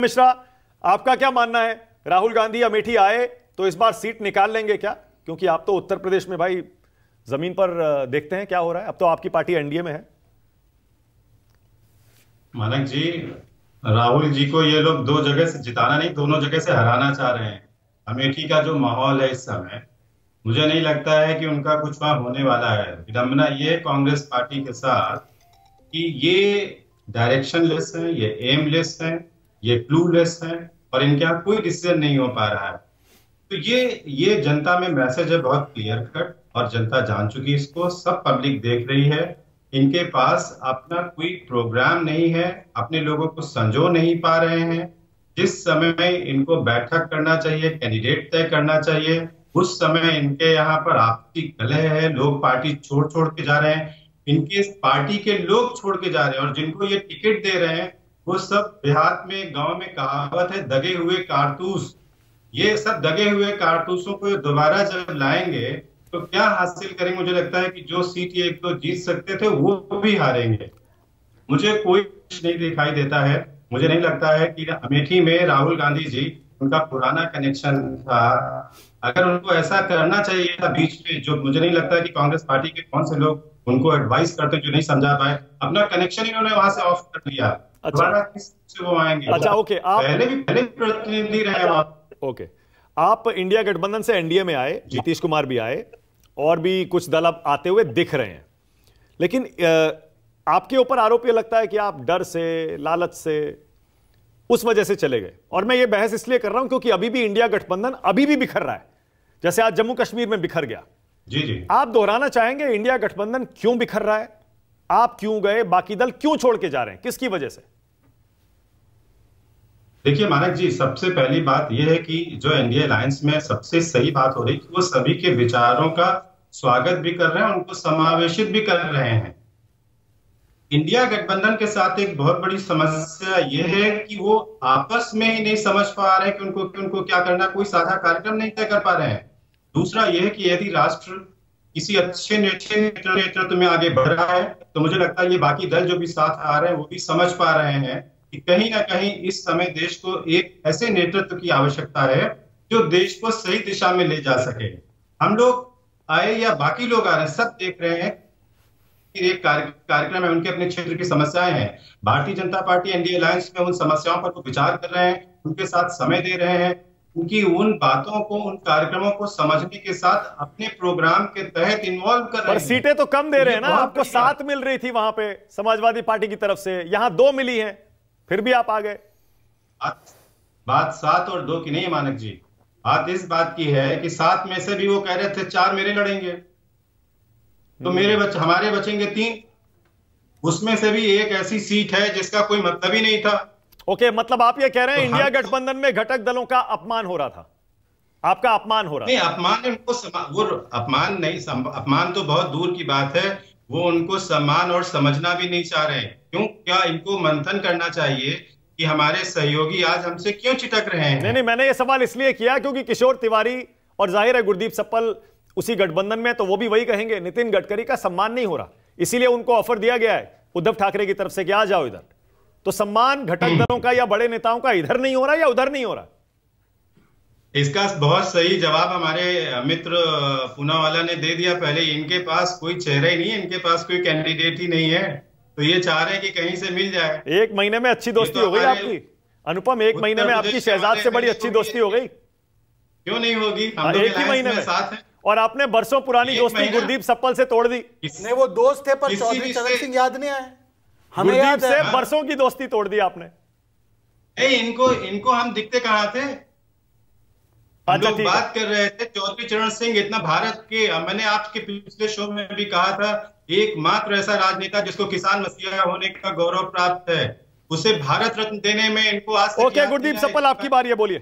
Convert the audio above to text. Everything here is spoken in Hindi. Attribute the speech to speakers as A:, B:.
A: मिश्रा, आपका क्या मानना है? राहुल गांधी अमेठी आए तो इस बार सीट निकाल लेंगे क्या? क्योंकि आप तो उत्तर प्रदेश में भाई जमीन पर देखते हैं क्या हो रहा है। अब तो आपकी पार्टी एनडीए में है।
B: मानक जी, राहुल जी को ये लोग दो जगह से जिताना नहीं, दोनों जगह से हराना चाह रहे हैं। अमेठी का जो माहौल है इस समय, मुझे नहीं लगता है कि उनका कुछ वहां होने वाला है। विडंबना ये कांग्रेस पार्टी के साथ कि ये डायरेक्शनलेस है, ये एमलेस है, ये क्लूलेस है और इनके यहाँ कोई डिसीजन नहीं हो पा रहा है। तो ये जनता में मैसेज है बहुत क्लियर कट, और जनता जान चुकी है इसको, सब पब्लिक देख रही है। इनके पास अपना कोई प्रोग्राम नहीं है, अपने लोगों को संजो नहीं पा रहे हैं। जिस समय में इनको बैठक करना चाहिए, कैंडिडेट तय करना चाहिए, उस समय इनके यहाँ पर आपसी कलह है। लोग पार्टी छोड़ छोड़ के जा रहे हैं, इनके पार्टी के लोग छोड़ के जा रहे हैं, और जिनको ये टिकट दे रहे हैं वो सब देहात में, गांव में कहावत है, दगे हुए कारतूस। ये सब दगे हुए कारतूसों को दोबारा जब लाएंगे तो क्या हासिल करेंगे? मुझे लगता है कि जो सीट ये एक दो जीत सकते थे वो भी हारेंगे। मुझे कोई कुछ नहीं दिखाई देता है। मुझे नहीं लगता है कि अमेठी में राहुल गांधी जी, उनका पुराना कनेक्शन था। अगर उनको ऐसा करना चाहिए था बीच में, जो मुझे नहीं लगता है कि कांग्रेस पार्टी के कौन से लोग उनको एडवाइस करते जो नहीं समझा पाए, अपना कनेक्शन इन्होंने वहां से ऑफ कर दिया।
A: अच्छा,
B: दोबारा किस से वो आएंगे?
A: अच्छा, ओके। आप
B: पहले भी प्रतिनिधि रहे वहां।
A: ओके, आप इंडिया गठबंधन से एनडीए में आए, नीतीश कुमार भी आए और भी कुछ दल अब आते हुए दिख रहे हैं, लेकिन आपके ऊपर आरोप यह लगता है कि आप डर से, लालच से, उस वजह से चले गए। और मैं ये बहस इसलिए कर रहा हूं क्योंकि अभी भी इंडिया गठबंधन अभी भी बिखर रहा है, जैसे आज जम्मू कश्मीर में बिखर गया।
B: जी जी,
A: आप दोहराना चाहेंगे इंडिया गठबंधन क्यों बिखर रहा है? आप क्यों गए? बाकी दल क्यों छोड़ के जा रहे हैं? किसकी वजह से?
B: देखिए मानक जी, सबसे पहली बात यह है कि जो एनडीए अलायंस में सबसे सही बात हो रही है कि वो सभी के विचारों का स्वागत भी कर रहे हैं, उनको समावेशित भी कर रहे हैं। इंडिया गठबंधन के साथ एक बहुत बड़ी समस्या यह है कि वो आपस में ही नहीं समझ पा रहे हैं कि उनको क्या करना, कोई साझा कार्यक्रम नहीं तय कर पा रहे हैं। दूसरा यह है कि यदि राष्ट्र किसी अच्छे नेतृत्व में आगे बढ़ रहा है तो मुझे लगता है ये बाकी दल जो भी साथ आ रहे हैं वो भी समझ पा रहे हैं कि कहीं ना कहीं इस समय देश को एक ऐसे नेतृत्व की आवश्यकता है जो देश को सही दिशा में ले जा सके। हम लोग आए या बाकी लोग आ रहे हैं, सब देख रहे हैं कि एक कार्यक्रम है, उनके अपने क्षेत्र की समस्याएं हैं। Bharatiya Janata party NDA alliance में उन समस्याओं पर वो विचार कर रहे हैं, उनके साथ समय दे रहे हैं, उनकी उन बातों को, उन कार्यक्रमों को समझने के साथ अपने प्रोग्राम के तहत इन्वॉल्व कर रहे हैं।
A: पर सीटें तो कम दे रहे हैं ना, आपको 7 मिल रही थी वहां पे समाजवादी पार्टी की तरफ से, यहां 2 मिली हैं, फिर भी आप आ गए।
B: बात 7 और 2 की नहीं है मानक जी, बात इस बात की है कि 7 में से भी वो कह रहे थे 4 मेरे लड़ेंगे, तो हमारे बचेंगे 3। उसमें से भी एक ऐसी सीट है जिसका कोई मतलब ही नहीं था।
A: ओके, मतलब आप ये कह रहे हैं
B: तो
A: इंडिया गठबंधन में घटक दलों का अपमान हो रहा था, आपका अपमान हो रहा
B: नहीं,
A: था।
B: अपमान उनको वो अपमान नहीं, अपमान तो बहुत दूर की बात है। वो उनको सम्मान और समझना भी नहीं चाह रहे हैं। क्यों? क्या इनको मंथन करना चाहिए कि हमारे सहयोगी आज हमसे क्यों चिटक रहे हैं?
A: नहीं, मैंने ये सवाल इसलिए किया क्योंकि किशोर तिवारी और जाहिर है गुरदीप सप्पल उसी गठबंधन में, तो वो भी वही कहेंगे नितिन गडकरी का सम्मान नहीं हो रहा, इसीलिए उनको ऑफर दिया गया है उद्धव ठाकरे की तरफ से कि आ जाओ इधर। तो सम्मान घटक दलों का या बड़े नेताओं का इधर नहीं हो रहा या उधर नहीं हो रहा?
B: इसका बहुत सही जवाब हमारे मित्र पूनावाला ने दे दिया पहले। इनके पास कोई चेहरा ही नहीं है, इनके पास कोई कैंडिडेट ही नहीं है, तो ये चाह रहे हैं कि कहीं से मिल जाए।
A: 1 महीने में अच्छी दोस्ती हो गई आपकी अनुपम, 1 महीने में आपकी शहजाद से बड़ी अच्छी दोस्ती हो गई।
B: क्यों नहीं होगी? हम लोग
A: 1 ही महीने में
B: साथ हैं।
A: और आपने बरसों पुरानी दोस्ती गुरदीप सप्पल से तोड़ दी।
C: नहीं, वो दोस्त थे पर चौधरी चरण सिंह याद नहीं आए? हमें
A: गुरदीप
C: याद
A: से
C: है।
A: बरसों की दोस्ती तोड़ दी आपने।
B: इनको हम दिखते कहां थे? हम लोग बात कर रहे थे चौधरी चरण सिंह, इतना भारत के, मैंने आपके पिछले शो में भी कहा था, एकमात्र ऐसा राजनेता जिसको किसान मसीहा होने का गौरव प्राप्त है, उसे भारत रत्न देने में इनको आज
A: ओके गुरदीप सप्पल, आपकी बारी है, बोलिए।